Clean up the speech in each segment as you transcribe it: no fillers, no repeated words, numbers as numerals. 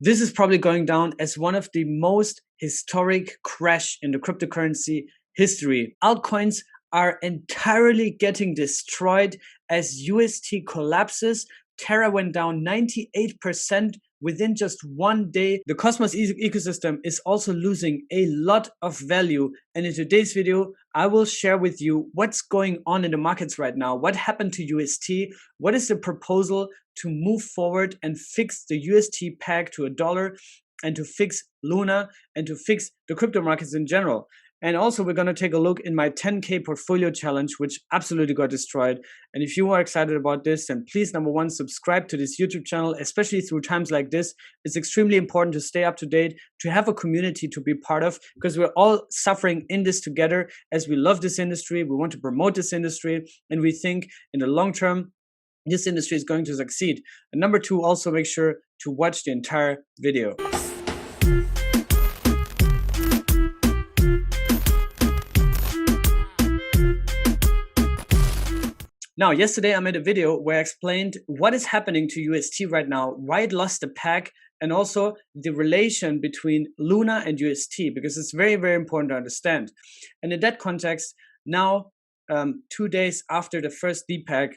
This is probably going down as one of the most historic crash in the cryptocurrency history. Altcoins are entirely getting destroyed as UST collapses. Terra went down 98% within just one day. The Cosmos ecosystem is also losing a lot of value. And in today's video, I will share with you what's going on in the markets right now. What happened to UST? What is the proposal to move forward and fix the UST peg to $1 and to fix Luna and to fix the crypto markets in general? And also we're going to take a look in my 10K portfolio challenge, which absolutely got destroyed. And if you are excited about this, then please, number one, subscribe to this YouTube channel, especially through times like this. It's extremely important to stay up to date, to have a community to be part of, because we're all suffering in this together as we love this industry. We want to promote this industry, and we think in the long term, this industry is going to succeed. And number two, also make sure to watch the entire video. Now, yesterday I made a video where I explained what is happening to UST right now, why it lost the peg, and also the relation between Luna and UST, because it's very, very important to understand. And in that context, now, 2 days after the first depeg,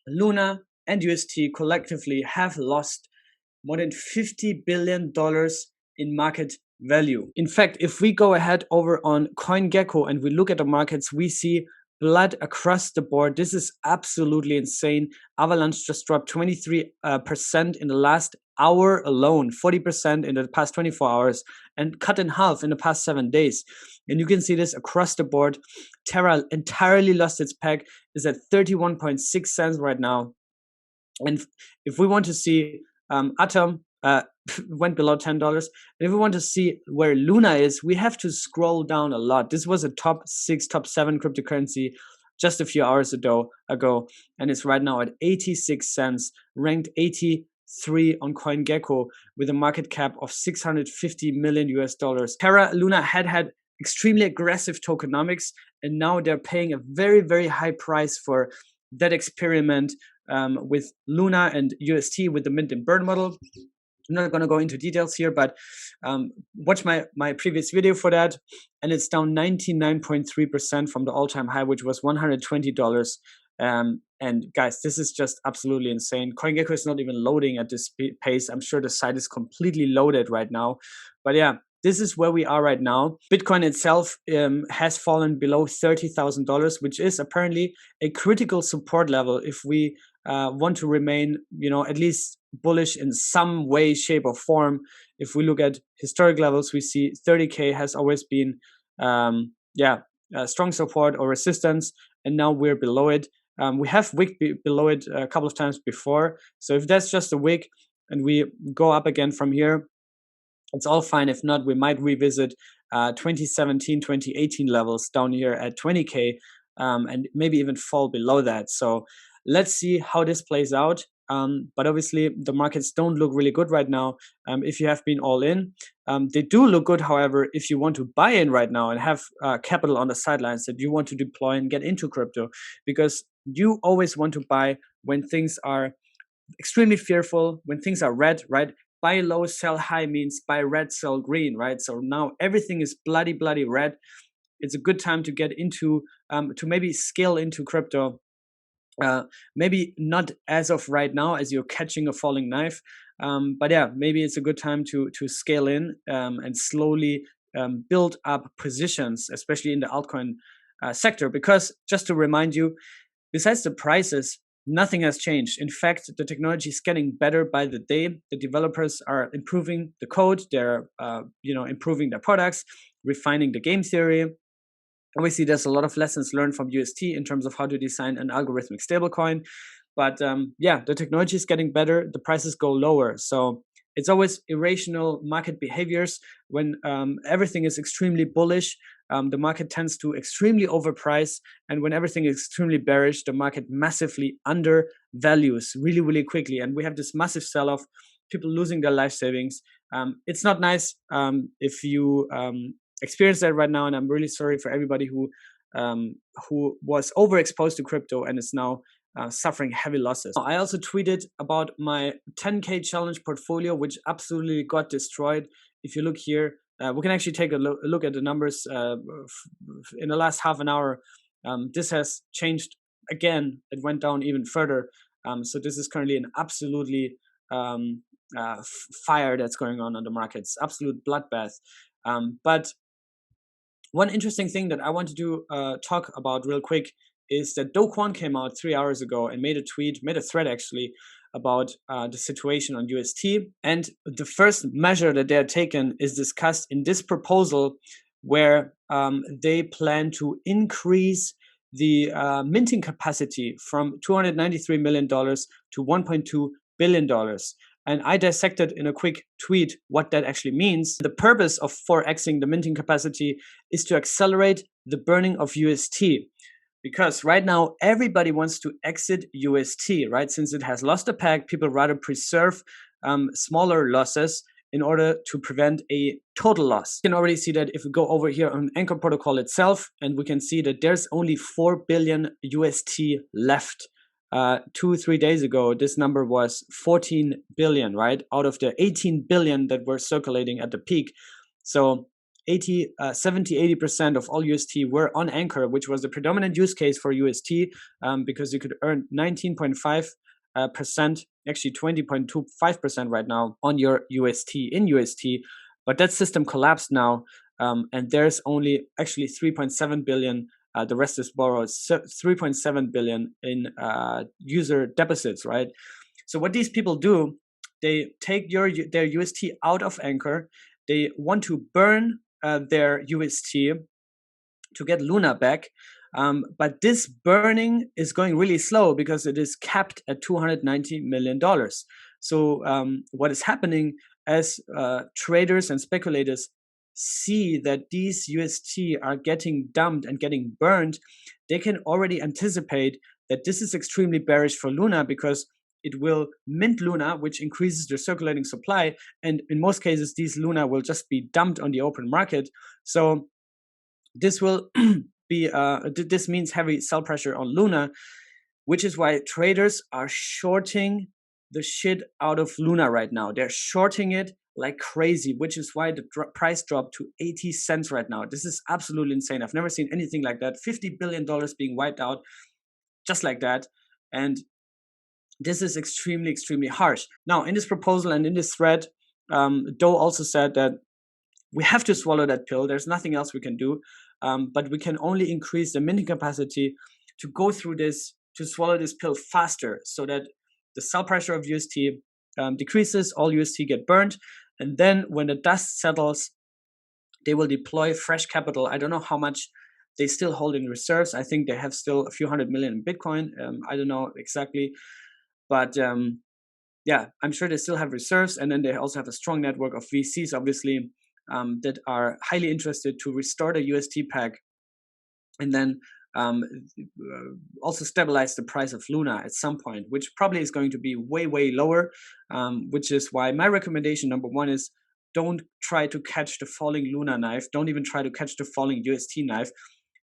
Luna and UST collectively have lost more than $50 billion in market value. In fact, if we go ahead over on CoinGecko and we look at the markets, we see blood across the board. This is absolutely insane. Avalanche just dropped 23% in the last hour alone, 40% in the past 24 hours, and cut in half in the past 7 days. And you can see this across the board. Terra entirely lost its peg, is at 31.6 cents right now. And if we want to see Atom went below $10. And if we want to see where Luna is, we have to scroll down a lot. This was a top 6, top 7 cryptocurrency just a few hours ago, and it's right now at 86 cents, ranked 83 on CoinGecko with a market cap of $650 million US. Terra, Luna had extremely aggressive tokenomics, and now they're paying a very, very high price for that experiment with Luna and UST with the mint and burn model. I'm not going to go into details here, but watch my previous video for that. And it's down 99.3% from the all-time high, which was $120. And guys, this is just absolutely insane. CoinGecko is not even loading at this pace. I'm sure the site is completely loaded right now. But yeah, this is where we are right now. Bitcoin itself has fallen below $30,000, which is apparently a critical support level if we want to remain, at least bullish in some way, shape, or form. If we look at historic levels, we see 30K has always been, strong support or resistance, and now we're below it. We have wicked below it a couple of times before. So if that's just a wick and we go up again from here, it's all fine. If not, we might revisit 2017, 2018 levels down here at 20K, and maybe even fall below that. So let's see how this plays out. But obviously, the markets don't look really good right now if you have been all in. They do look good, however, if you want to buy in right now and have capital on the sidelines that you want to deploy and get into crypto, because you always want to buy when things are extremely fearful, when things are red, right? Buy low, sell high means buy red, sell green, right? So now everything is bloody, bloody red. It's a good time to get into, to maybe scale into crypto. Maybe not as of right now as you're catching a falling knife. But yeah, maybe it's a good time to scale in and slowly build up positions, especially in the altcoin sector. Because just to remind you, besides the prices, nothing has changed. In fact, the technology is getting better by the day. The developers are improving the code. They're, improving their products, refining the game theory. Obviously, there's a lot of lessons learned from UST in terms of how to design an algorithmic stablecoin. But the technology is getting better. The prices go lower. So it's always irrational market behaviors. When everything is extremely bullish, the market tends to extremely overprice. And when everything is extremely bearish, the market massively undervalues really, really quickly. And we have this massive sell-off, people losing their life savings. It's not nice if you experience that right now. And I'm really sorry for everybody who was overexposed to crypto and is now suffering heavy losses. I also tweeted about my 10K challenge portfolio, which absolutely got destroyed. If you look here, we can actually take a look at the numbers in the last half an hour. This has changed again. It went down even further. So this is currently an absolutely fire that's going on the markets, absolute bloodbath. But one interesting thing that I want to talk about real quick is that Do Kwon came out 3 hours ago and made a thread actually, about the situation on UST. And the first measure that they're taken is discussed in this proposal, where they plan to increase the minting capacity from $293 million to $1.2 billion. And I dissected in a quick tweet what that actually means. The purpose of 4xing the minting capacity is to accelerate the burning of UST. Because right now, everybody wants to exit UST, right? Since it has lost a peg, people rather preserve smaller losses in order to prevent a total loss. You can already see that if we go over here on Anchor protocol itself, and we can see that there's only 4 billion UST left. 2-3 days ago, this number was 14 billion, right? Out of the 18 billion that were circulating at the peak. So 70-80% of all UST were on Anchor, which was the predominant use case for UST, because you could earn 19.5%, actually 20.25% right now on your UST in UST. But that system collapsed now, and there's only actually 3.7 billion. The rest is borrowed, 3.7 billion in user deposits, right? So what these people do, they take their UST out of Anchor. They want to burn their UST to get Luna back. But this burning is going really slow because it is capped at $290 million. So what is happening as traders and speculators see that these UST are getting dumped and getting burned, they can already anticipate that this is extremely bearish for Luna, because it will mint Luna, which increases the circulating supply. And in most cases, these Luna will just be dumped on the open market. So this will be, this means heavy sell pressure on Luna, which is why traders are shorting the shit out of Luna right now. They're shorting it like crazy, which is why the price dropped to 80 cents right now. This is absolutely insane. I've never seen anything like that. $50 billion being wiped out just like that. And this is extremely, extremely harsh. Now, in this proposal and in this thread, Doe also said that we have to swallow that pill. There's nothing else we can do, but we can only increase the minting capacity to go through this, to swallow this pill faster, so that the sell pressure of UST decreases, all UST get burned, and then when the dust settles, they will deploy fresh capital. I don't know how much they still hold in reserves. I think they have still a few hundred million in Bitcoin. I don't know exactly. But yeah, I'm sure they still have reserves. And then they also have a strong network of VCs, obviously, that are highly interested to restore the UST peg, and then also stabilize the price of Luna at some point, which probably is going to be way, way lower, which is why my recommendation number one is don't try to catch the falling Luna knife. Don't even try to catch the falling UST knife.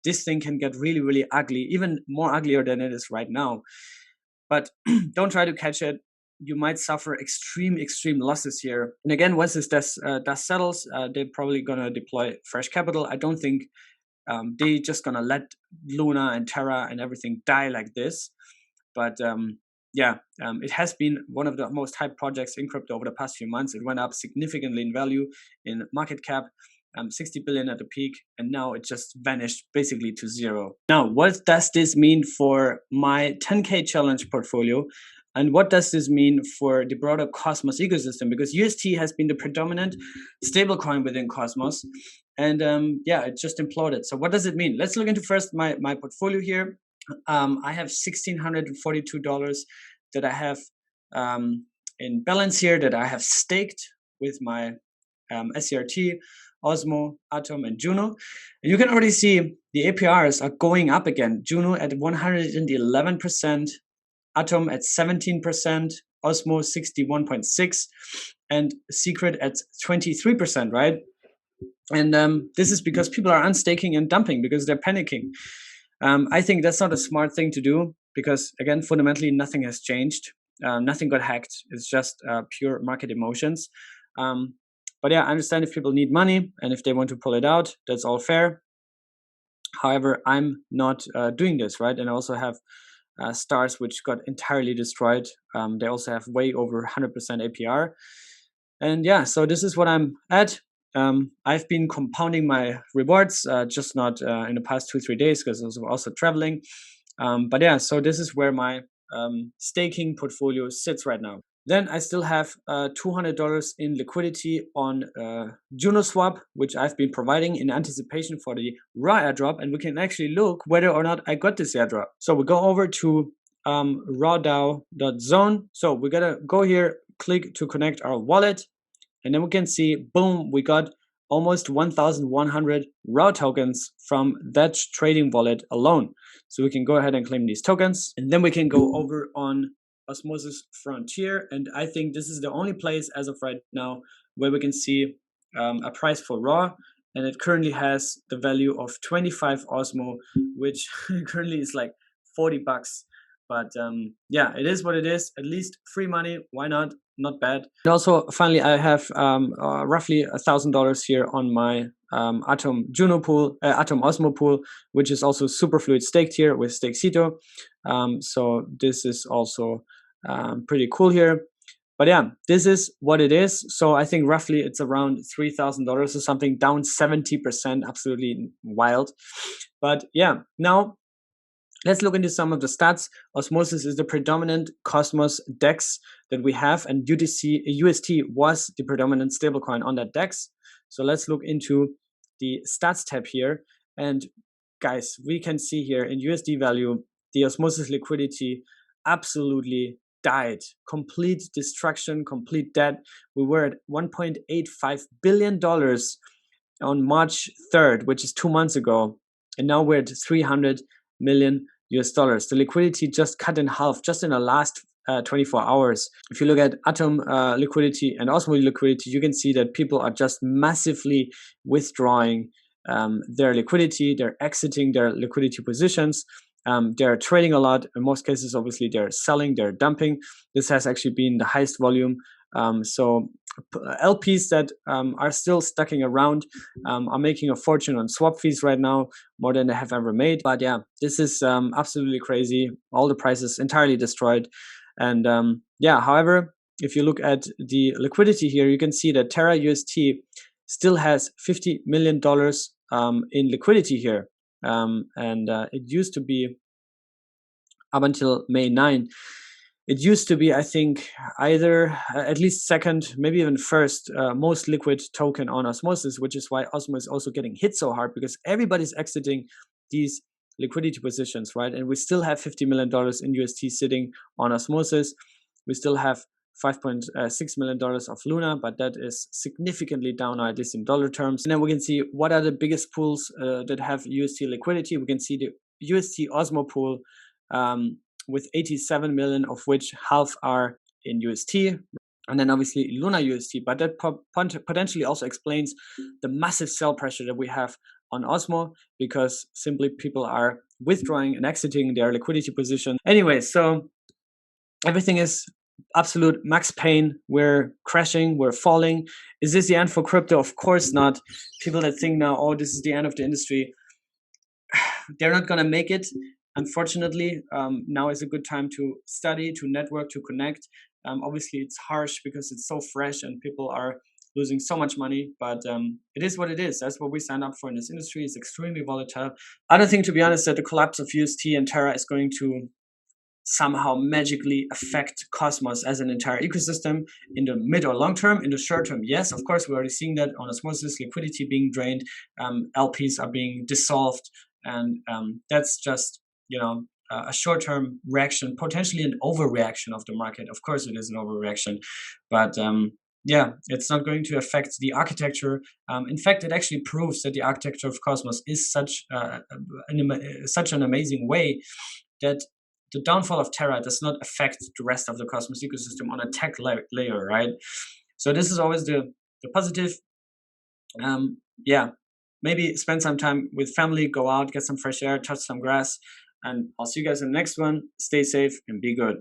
This thing can get really, really ugly, even more uglier than it is right now. But don't try to catch it. You might suffer extreme, extreme losses here. And again, once this dust settles, they're probably going to deploy fresh capital. I don't think they're just going to let Luna and Terra and everything die like this. But yeah, it has been one of the most hyped projects in crypto over the past few months. It went up significantly in value, in market cap, 60 billion at the peak, and now it just vanished basically to zero. Now, what does this mean for my 10K challenge portfolio? And what does this mean for the broader Cosmos ecosystem? Because UST has been the predominant stablecoin within Cosmos. And yeah, it just imploded. So what does it mean? Let's look into first my portfolio here. I have $1,642 that I have in balance here, that I have staked with my SCRT, Osmo, Atom, and Juno. And you can already see the APRs are going up again. Juno at 111%, Atom at 17%, Osmo 61.6%, and Secret at 23%, right? And this is because people are unstaking and dumping because they're panicking. I think that's not a smart thing to do. because again, fundamentally, nothing has changed. Nothing got hacked. It's just pure market emotions. But yeah, I understand if people need money and if they want to pull it out, that's all fair. However, I'm not doing this, right? And I also have stars which got entirely destroyed. They also have way over 100% APR. And yeah, so this is what I'm at. I've been compounding my rewards, just not in the past 2-3 days because I was also traveling. But yeah, so this is where my staking portfolio sits right now. Then I still have $200 in liquidity on JunoSwap, which I've been providing in anticipation for the raw airdrop. And we can actually look whether or not I got this airdrop. So we go over to rawdao.zone. So we gotta go here, click to connect our wallet. And then we can see, boom, we got almost 1,100 raw tokens from that trading wallet alone. So we can go ahead and claim these tokens. And then we can go over on Osmosis Frontier. And I think this is the only place as of right now where we can see a price for raw. And it currently has the value of 25 Osmo, which currently is like 40 bucks. But yeah, it is what it is. At least free money. Why not? Not bad. And also, finally, I have roughly $1,000 here on my Atom Osmo pool, which is also superfluid staked here with Cryptocito. So this is also pretty cool here. But yeah, this is what it is. So I think roughly it's around $3,000 or something, down 70%, absolutely wild. But yeah, now let's look into some of the stats. Osmosis is the predominant Cosmos DEX that we have, and UST was the predominant stablecoin on that DEX. So let's look into the stats tab here. And guys, we can see here in USD value, the Osmosis liquidity absolutely died. Complete destruction, complete dead. We were at $1.85 billion on March 3rd, which is 2 months ago. And now we're at 300 million US dollars. The liquidity just cut in half just in the last 24 hours. If you look at Atom liquidity and Osmo liquidity, you can see that people are just massively withdrawing their liquidity. They're exiting their liquidity positions. They're trading a lot. In most cases, obviously, they're selling, they're dumping. This has actually been the highest volume. So LPs that are still sticking around are making a fortune on swap fees right now, more than they have ever made. But yeah, this is absolutely crazy. All the prices entirely destroyed. And yeah, however, if you look at the liquidity here, you can see that Terra UST still has $50 million in liquidity here. And it used to be up until May 9. It used to be, I think, either at least second, maybe even first most liquid token on Osmosis, which is why Osmo is also getting hit so hard, because everybody's exiting these liquidity positions, right? And we still have $50 million in UST sitting on Osmosis. We still have $5.6 million of Luna, but that is significantly down, at least in dollar terms. And then we can see what are the biggest pools that have UST liquidity. We can see the UST Osmo pool with 87 million, of which half are in UST. And then obviously Luna UST, but that potentially also explains the massive sell pressure that we have on Osmo, because simply people are withdrawing and exiting their liquidity position. Anyway, so everything is absolute max pain. We're crashing, we're falling. Is this the end for crypto? Of course not. People that think now, oh, this is the end of the industry, they're not going to make it. Unfortunately, now is a good time to study, to network, to connect. Obviously, it's harsh because it's so fresh and people are losing so much money, but it is what it is. That's what we signed up for in this industry. It's extremely volatile. I don't think, to be honest, that the collapse of UST and Terra is going to somehow magically affect Cosmos as an entire ecosystem in the mid or long term. In the short term, yes, of course, we're already seeing that on Osmosis, liquidity being drained, LPs are being dissolved, and that's just, you know, a short-term reaction, potentially an overreaction of the market. Of course, it is an overreaction, but yeah, it's not going to affect the architecture. In fact, it actually proves that the architecture of Cosmos is such an amazing way that the downfall of Terra does not affect the rest of the Cosmos ecosystem on a tech layer, right? So this is always the positive. Yeah, maybe spend some time with family, go out, get some fresh air, touch some grass. And I'll see you guys in the next one. Stay safe and be good.